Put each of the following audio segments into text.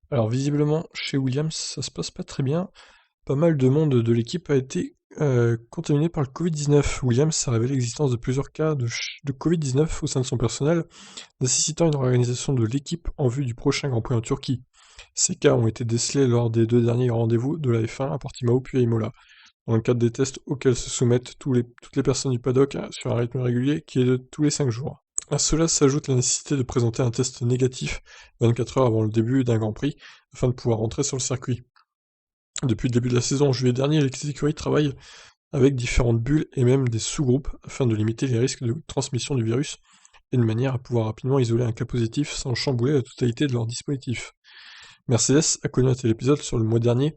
Alors visiblement, chez Williams, ça se passe pas très bien. Pas mal de monde de l'équipe a été contaminé par le Covid-19. Williams a révélé l'existence de plusieurs cas de Covid-19 au sein de son personnel, nécessitant une réorganisation de l'équipe en vue du prochain Grand Prix en Turquie. Ces cas ont été décelés lors des deux derniers rendez-vous de la F1 à Portimao puis à Imola, dans le cadre des tests auxquels se soumettent toutes les personnes du paddock sur un rythme régulier qui est de tous les 5 jours. À cela s'ajoute la nécessité de présenter un test négatif 24 heures avant le début d'un Grand Prix afin de pouvoir rentrer sur le circuit. Depuis le début de la saison en juillet dernier, les écuries travaillent avec différentes bulles et même des sous-groupes afin de limiter les risques de transmission du virus et de manière à pouvoir rapidement isoler un cas positif sans chambouler la totalité de leur dispositif. Mercedes a connu un tel épisode sur le mois dernier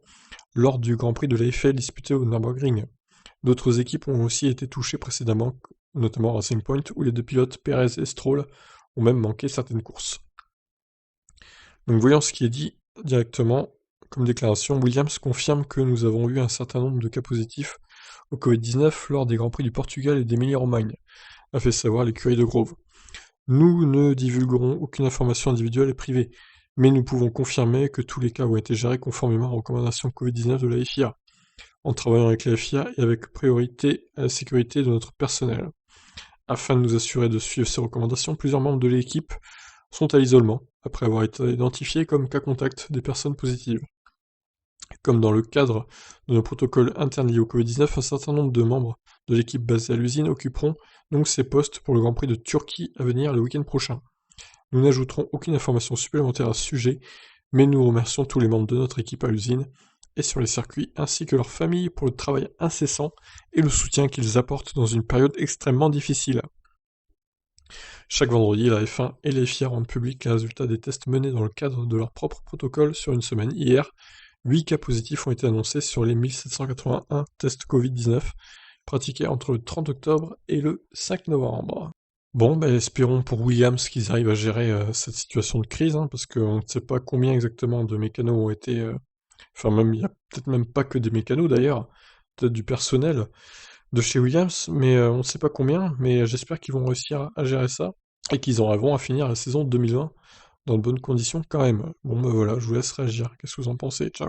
lors du Grand Prix de la FL disputé au Nürburgring. D'autres équipes ont aussi été touchées précédemment, notamment Racing Point, où les deux pilotes Perez et Stroll ont même manqué certaines courses. Donc voyons ce qui est dit directement comme déclaration. Williams confirme que nous avons eu un certain nombre de cas positifs au Covid-19 lors des Grands Prix du Portugal et d'Émilie-Romagne, a fait savoir l'écurie de Grove. Nous ne divulguerons aucune information individuelle et privée, mais nous pouvons confirmer que tous les cas ont été gérés conformément aux recommandations Covid-19 de la FIA, en travaillant avec la FIA et avec priorité à la sécurité de notre personnel. Afin de nous assurer de suivre ces recommandations, plusieurs membres de l'équipe sont à l'isolement, après avoir été identifiés comme cas contact des personnes positives. Comme dans le cadre de nos protocoles internes liés au Covid-19, un certain nombre de membres de l'équipe basée à l'usine occuperont donc ces postes pour le Grand Prix de Turquie à venir le week-end prochain. Nous n'ajouterons aucune information supplémentaire à ce sujet, mais nous remercions tous les membres de notre équipe à l'usine et sur les circuits, ainsi que leurs familles pour le travail incessant et le soutien qu'ils apportent dans une période extrêmement difficile. Chaque vendredi, la F1 et les FIA rendent publics les résultats des tests menés dans le cadre de leur propre protocole sur une semaine. Hier, 8 cas positifs ont été annoncés sur les 1781 tests Covid-19 pratiqués entre le 30 octobre et le 5 novembre. Bon, bah, espérons pour Williams qu'ils arrivent à gérer cette situation de crise, hein, parce qu'on ne sait pas combien exactement de mécanos ont été... Enfin, même, il n'y a peut-être même pas que des mécanos d'ailleurs, peut-être du personnel de chez Williams, mais on ne sait pas combien, mais j'espère qu'ils vont réussir à gérer ça, et qu'ils arriveront à finir la saison 2020 dans de bonnes conditions quand même. Bon, bah voilà, je vous laisse réagir. Qu'est-ce que vous en pensez? Ciao.